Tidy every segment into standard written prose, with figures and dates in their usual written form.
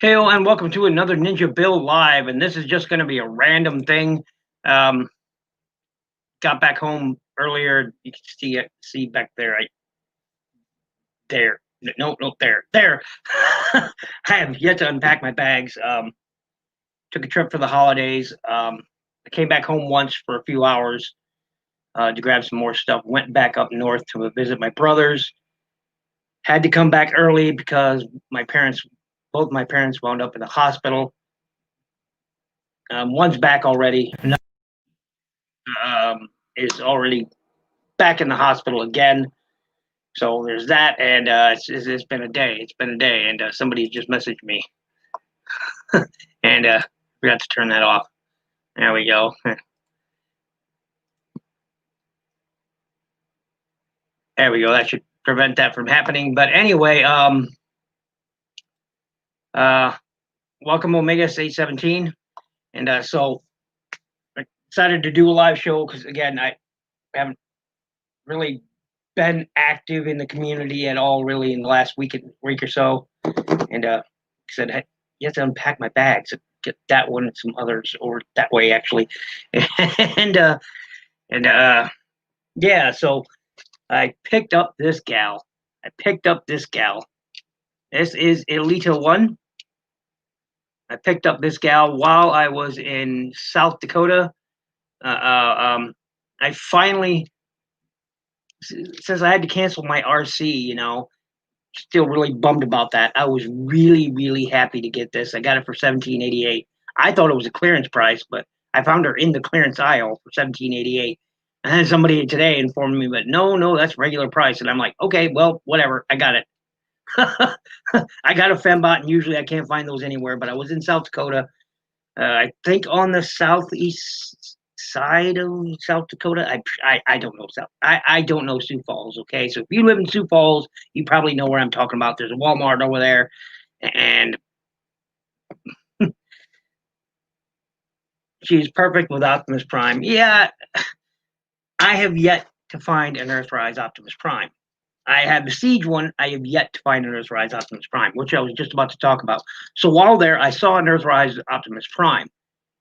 Hail and welcome to another NinjaBill Live, and this is just going to be a random thing. Got back home earlier. You can see back there. There. No, there. I have yet to unpack my bags. Took a trip for the holidays. I came back home once for a few hours to grab some more stuff. Went back up north to visit my brothers. Had to come back early because both my parents wound up in the hospital. One's back already. Is already back in the hospital again. So there's that, and it's been a day. It's been a day, and somebody just messaged me, and forgot to turn that off. There we go. There we go. That should prevent that from happening. But anyway, welcome Omega 817, and so I decided to do a live show because again I haven't really been active in the community at all really in the last week or so, and said, hey, you have to unpack my bags, get that one and some others, or that way actually, and yeah, so I picked up this gal. This is Elita 1. I picked up this gal while I was in South Dakota. I finally, since I had to cancel my RC, still really bummed about that. I was really happy to get this. I got it for $17.88. I thought it was a clearance price, but I found her in the clearance aisle for $17.88. And then somebody today informed me, but no, that's regular price. And I'm like, okay, well, whatever. I got it. I got a Fembot, and usually I can't find those anywhere, but I was in South Dakota. I think on the southeast side of South Dakota. I don't know I don't know Sioux Falls. Okay, so if you live in Sioux Falls, you probably know where I'm talking about. There's a Walmart over there, and she's perfect with Optimus Prime. Yeah, I have yet to find an Earthrise Optimus Prime. I have the Siege one. I have yet to find an Earthrise Optimus Prime, which I was just about to talk about. So while there, I saw an Earthrise Optimus Prime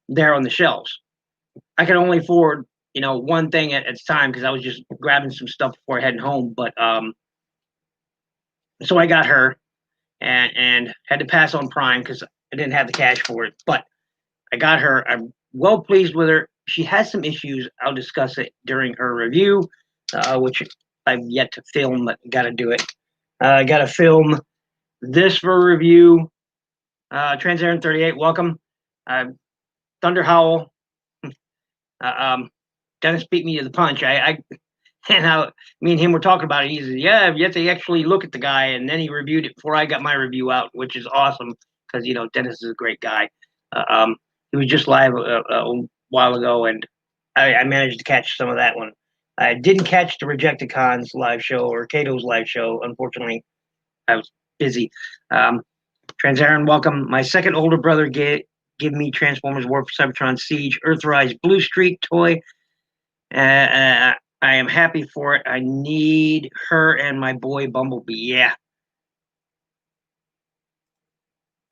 there on the shelves. I could only afford, one thing at a time because I was just grabbing some stuff before heading home. But so I got her and had to pass on Prime because I didn't have the cash for it. But I got her. I'm well pleased with her. She has some issues. I'll discuss it during her review, which I've yet to film, but got to do it. I got to film this for review. Transaren 38, welcome. Thunder Howl. Dennis beat me to the punch. Me and him were talking about it. He said, yeah, you have to actually look at the guy, and then he reviewed it before I got my review out, which is awesome because Dennis is a great guy. He was just live a while ago, and I managed to catch some of that one. I didn't catch the Rejected Cons live show or Kato's live show. Unfortunately, I was busy. Transaren, welcome. My second older brother give me Transformers War for Cybertron Siege Earthrise Blue Streak toy. I am happy for it. I need her and my boy Bumblebee. Yeah.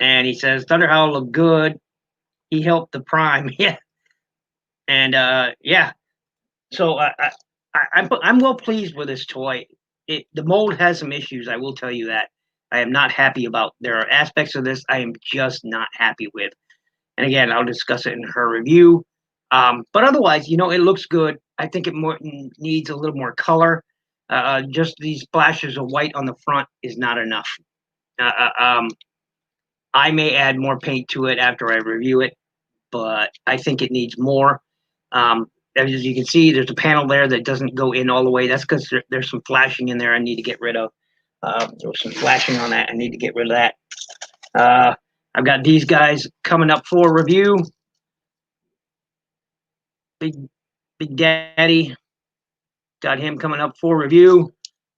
And he says Thunder Howl looked good. He helped the Prime. Yeah. And yeah. So I'm well pleased with this toy. The mold has some issues. I will tell you that. I am not happy about. There are aspects of this I am just not happy with. And again, I'll discuss it in her review. But otherwise, it looks good. I think it needs a little more color. Just these splashes of white on the front is not enough. I may add more paint to it after I review it, but I think it needs more. As you can see, there's a panel there that doesn't go in all the way. That's because there's some flashing in there I need to get rid of. There was some flashing on that. I need to get rid of that. I've got these guys coming up for review. Big Daddy. Got him coming up for review.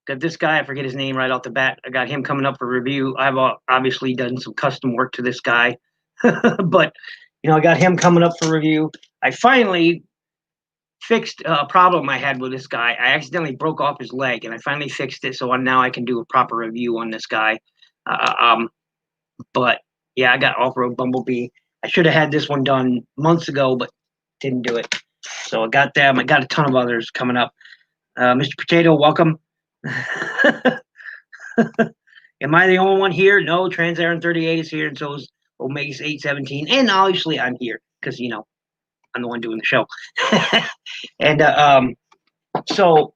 Got this guy, I forget his name right off the bat. I got him coming up for review. I've obviously done some custom work to this guy. But, I got him coming up for review. I finally fixed a problem I had with this guy. I accidentally broke off his leg, and I finally fixed it, so now I can do a proper review on this guy. But Yeah, I got Off-Road Bumblebee. I should have had this one done months ago, but didn't do it. So I got them. I got a ton of others coming up. Mr. Potato, welcome. Am I the only one here? No, Trans Aaron 38 is here, and so is Omega's 817. And obviously, I'm here because, you know, I'm the one doing the show. And so,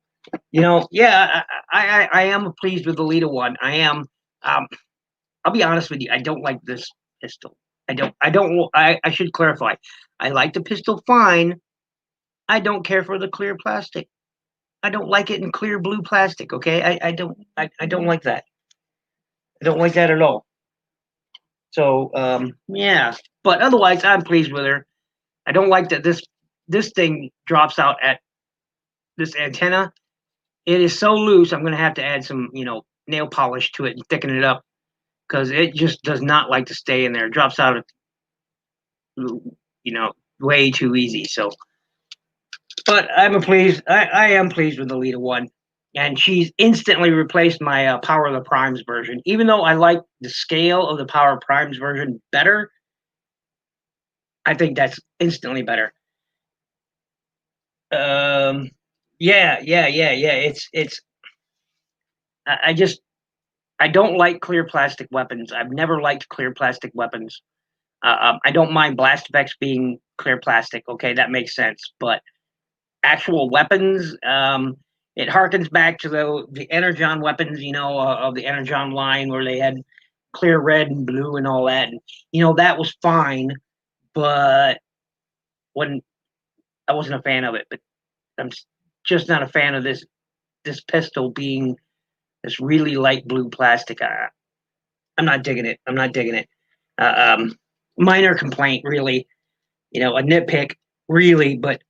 you know, yeah, I am pleased with the Lita one. I am. I'll be honest with you. I don't like this pistol. I should clarify. I like the pistol fine. I don't care for the clear plastic. I don't like it in clear blue plastic. Okay, I don't like that. I don't like that at all. So yeah, but otherwise I'm pleased with her. I don't like that this thing drops out at this antenna. It is so loose. I'm gonna have to add some, you know, nail polish to it and thicken it up because it just does not like to stay in there. It drops out, you know, way too easy. So, but I'm pleased. I am pleased with the Lita one, and she's instantly replaced my Power of the Primes version. Even though I like the scale of the Power of Primes version better, I think that's instantly better. Yeah. It's. I don't like clear plastic weapons. I've never liked clear plastic weapons. I don't mind blast effects being clear plastic. Okay, that makes sense. But actual weapons, it harkens back to the Energon weapons, you know, of the Energon line where they had clear red and blue and all that. And, you know, that was fine, but when I wasn't a fan of it. But I'm just not a fan of this pistol being this really light blue plastic. I'm not digging it. I'm not digging it. Minor complaint, really. You know, a nitpick, really, but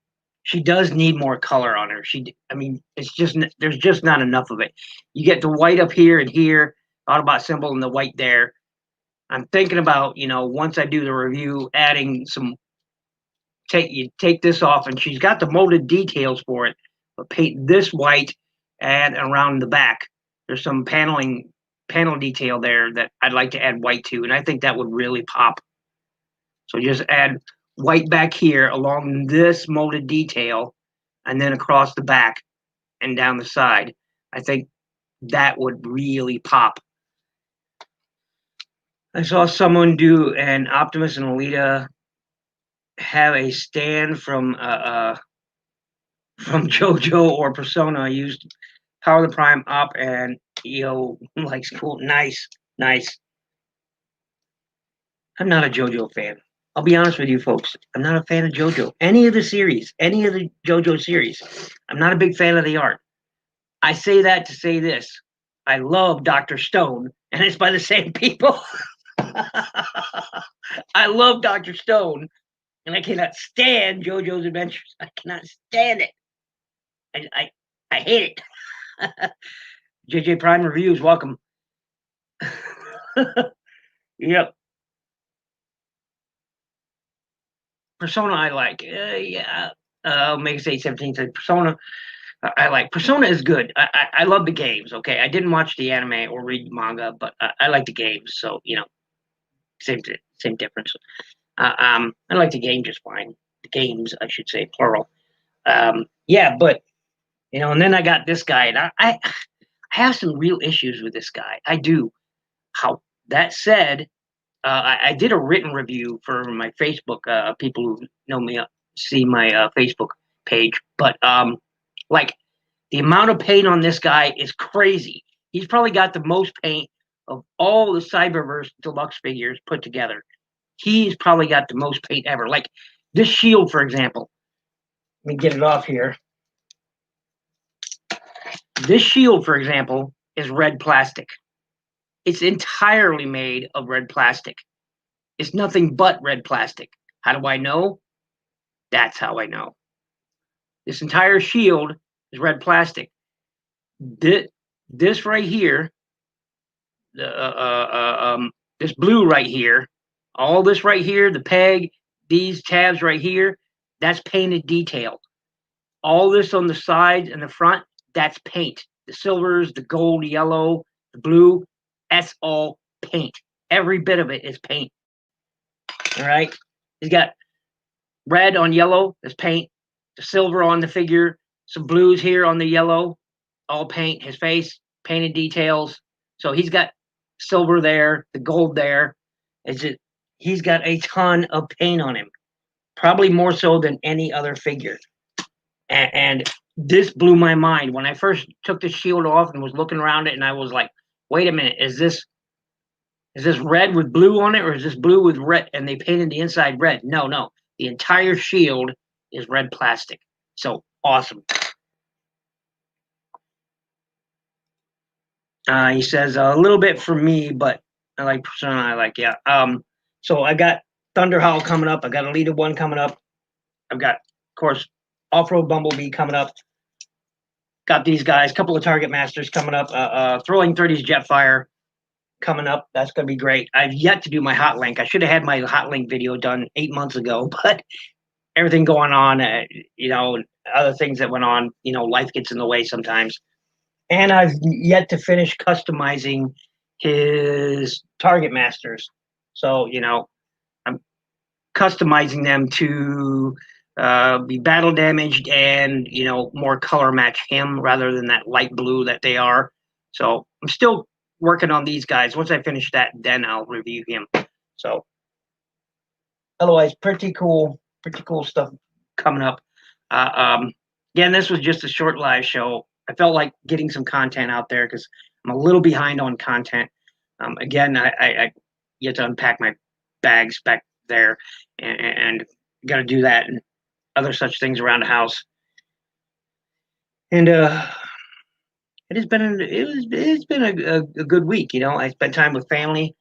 she does need more color on her. I mean, it's just there's just not enough of it. You get the white up here and here, Autobot symbol, and the white there. I'm thinking about, you know, once I do the review, adding some. Take this off, and she's got the molded details for it, but paint this white and around the back. There's some panel detail there that I'd like to add white to, and I think that would really pop. So just add white back here along this molded detail, and then across the back and down the side. I think that would really pop. I saw someone do an Optimus and Alita have a stand from JoJo or Persona. I used Power of the Prime up and EO likes cool. Nice. I'm not a JoJo fan. I'll be honest with you folks. I'm not a fan of JoJo. Any of the JoJo series. I'm not a big fan of the art. I say that to say this. I love Dr. Stone, and it's by the same people. I love Dr. Stone, and I cannot stand JoJo's Adventures. I cannot stand it. I hate it. JJ Prime Reviews, welcome. Yep. Persona I like. Yeah. Megas 817 said Persona. I like Persona is good. I love the games. Okay, I didn't watch the anime or read manga, but I like the games. So you know, same difference. I like the game just fine. The games, I should say, plural. Yeah, but you know, and then I got this guy, and I have some real issues with this guy. I do. How that said, I did a written review for my Facebook. People who know me see my Facebook page, but like the amount of paint on this guy is crazy. He's probably got the most paint of all the Cyberverse deluxe figures put together. He's probably got the most paint ever. Like this shield, for example. Let me get it off here. This shield, for example, is red plastic. It's entirely made of red plastic. It's nothing but red plastic. How do I know? That's how I know. This entire shield is red plastic. This right here, this blue right here, all this right here, the peg, these tabs right here, that's painted detail. All this on the sides and the front, that's paint. The silvers, the gold, yellow, the blue, that's all paint. Every bit of it is paint. All right. He's got red on yellow, that's paint. The silver on the figure. Some blues here on the yellow, all paint. His face, painted details. So he's got silver there, the gold there. He's got a ton of paint on him, probably more so than any other figure. And this blew my mind when I first took the shield off and was looking around it, and I was like, "Wait a minute, is this red with blue on it, or is this blue with red?" And they painted the inside red. No, the entire shield is red plastic. So awesome. He says a little bit for me, but I like Persona. I like, yeah. So I got Thunder Howl coming up. I got Elita 1 coming up. I've got, of course, Off-Road Bumblebee coming up. Got these guys, couple of Target Masters coming up. Throwing 30s Jetfire coming up. That's going to be great. I've yet to do my Hot Link. I should have had my Hot Link video done 8 months ago, but everything going on, other things that went on, life gets in the way sometimes. And I've yet to finish customizing his Target Masters. So, I'm customizing them to be battle damaged and, more color match him rather than that light blue that they are. So I'm still working on these guys. Once I finish that, then I'll review him. So otherwise, pretty cool stuff coming up. Again, this was just a short live show. I felt like getting some content out there because I'm a little behind on content. Again, I get to unpack my bags back there and got to do that and other such things around the house. And it's been a good week. I spent time with family.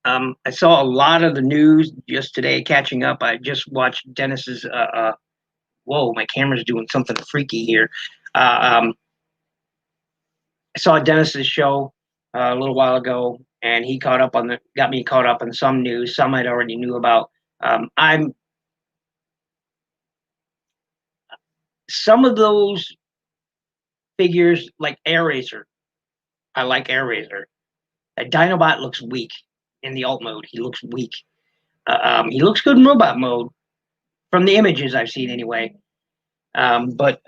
I saw a lot of the news just today, catching up. I just watched Dennis's. Whoa, my camera's doing something freaky here. I saw Dennis's show a little while ago, and he got me caught up on some news. Some I'd already knew about. Some of those figures, like Air-Razor, I like Air-Razor. Dinobot looks weak in the alt mode. He looks weak. He looks good in robot mode, from the images I've seen anyway. But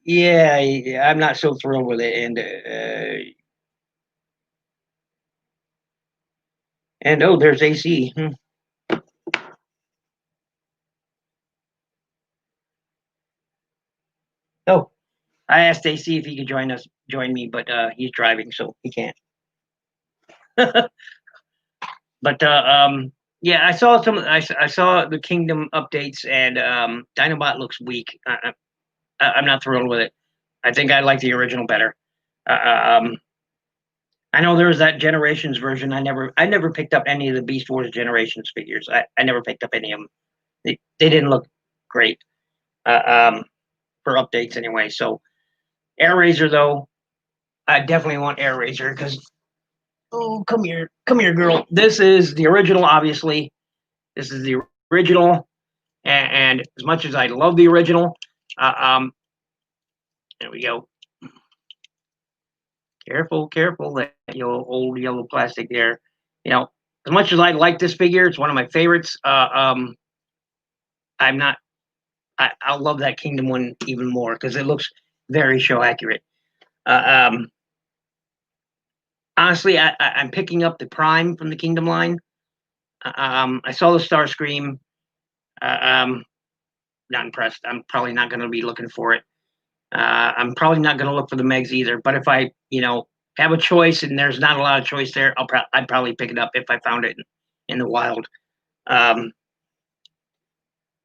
yeah, I'm not so thrilled with it. And oh, there's AC. Oh, I asked AC if he could join me, but he's driving, so he can't. But yeah, I saw I saw the Kingdom updates, and Dinobot looks weak. I'm not thrilled with it. I think I like the original better. I know there was that Generations version. I never picked up any of the Beast Wars Generations figures. I never picked up any of them. They didn't look great for updates anyway. So Air-Razor, though, I definitely want Air-Razor because, oh, come here, girl. This is the original, obviously. This is the original, and as much as I love the original, there we go. Careful, that old yellow plastic there. As much as I like this figure, it's one of my favorites. I'll love that Kingdom one even more because it looks very show accurate. Honestly, I'm picking up the Prime from the Kingdom line. I saw the Starscream. Not impressed. I'm probably not going to be looking for it. I'm probably not going to look for the Megs either. But if I, have a choice and there's not a lot of choice there, I'd probably pick it up if I found it in the wild. I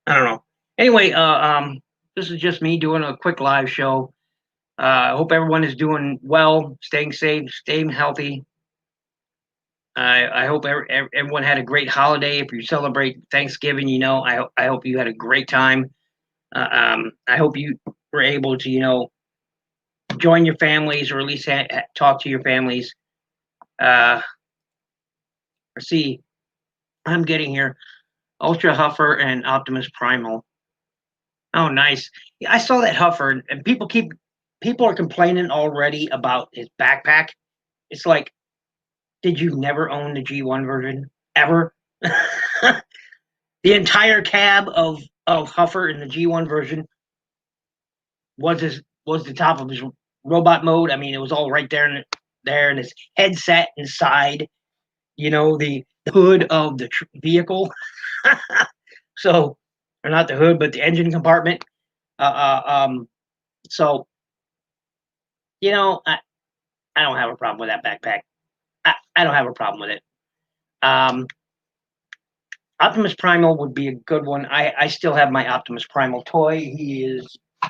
don't know. Anyway, this is just me doing a quick live show. I hope everyone is doing well, staying safe, staying healthy. I hope everyone had a great holiday. If you celebrate Thanksgiving, I hope you had a great time. I hope you were able to, join your families, or at least talk to your families. Let's see. I'm getting here. Ultra Huffer and Optimus Primal. Oh, nice. Yeah, I saw that Huffer, and people are complaining already about his backpack. It's like, did you never own the G1 version ever? The entire cab of Huffer in the G1 version was the top of his robot mode. I mean, it was all right there, and his headset inside. You know, the hood of the vehicle. So, or not the hood, but the engine compartment. So, you know, I don't have a problem with that backpack. I don't have a problem with it. Optimus Primal would be a good one. I still have my Optimus Primal toy. He's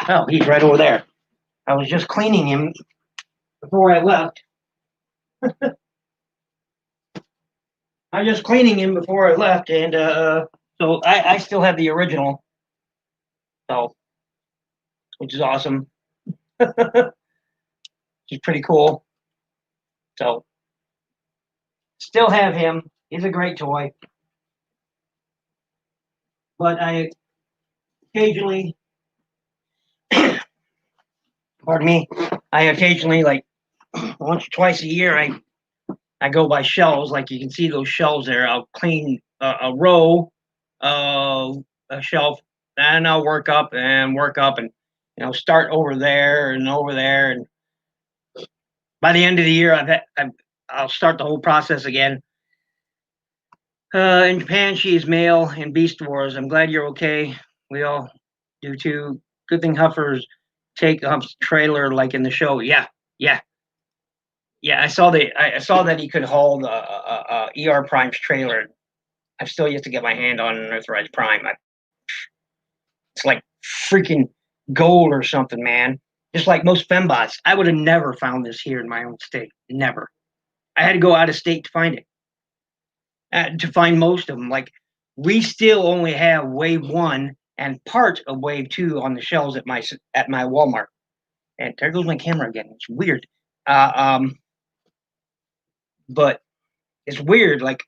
right over there. I was just cleaning him before I left. And so I still have the original. So, which is awesome. Which is pretty cool. So, still have him. He's a great toy. But I occasionally, pardon me, like once or twice a year, I go by shelves. Like you can see those shelves there. I'll clean a row of a shelf, and I'll work up and start over there and over there. And by the end of the year, I'll start the whole process again. In Japan, she is male in Beast Wars. I'm glad you're okay. We all do too. Good thing Huffers take Huff's trailer like in the show. Yeah. I saw that he could haul the ER Prime's trailer. I've still yet to get my hand on an Earthrise Prime. It's like freaking gold or something, man. Just like most fembots, I would have never found this here in my own state. Never. I had to go out of state to find it. To find most of them. Like we still only have Wave 1 and part of Wave 2 on the shelves at my Walmart. And there goes my camera again. It's weird. But it's weird. Like,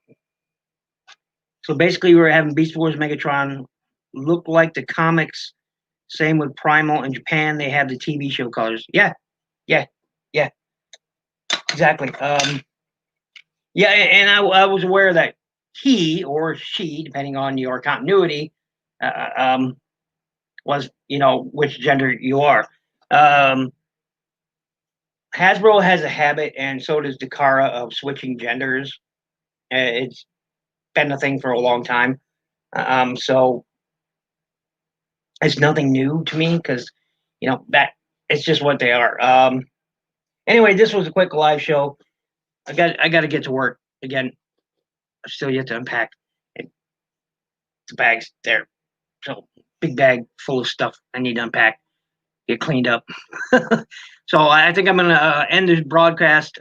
so basically, we're having Beast Wars Megatron look like the comics. Same with Primal. In Japan, they have the TV show colors. Yeah, exactly. Yeah, and I was aware that he or she, depending on your continuity, was which gender you are. Hasbro has a habit, and so does Takara, of switching genders. It's been a thing for a long time. So it's nothing new to me because that it's just what they are. Anyway, this was a quick live show. I got to get to work again. I still yet to unpack the bags there. So big bag full of stuff I need to unpack, get cleaned up. So I think I'm gonna end this broadcast.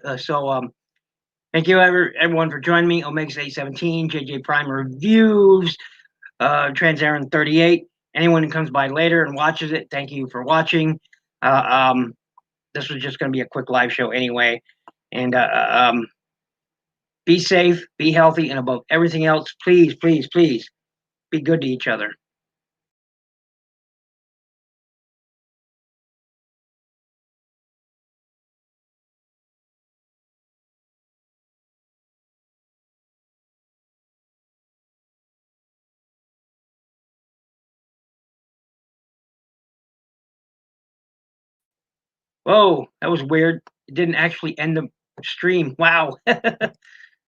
Thank you everyone for joining me. Omega's 817, JJ Prime Reviews, Transaran 38. Anyone who comes by later and watches it, thank you for watching. This was just going to be a quick live show anyway. And be safe, be healthy, and above everything else, please, please, please be good to each other. Whoa, that was weird. It didn't actually end the stream. Wow.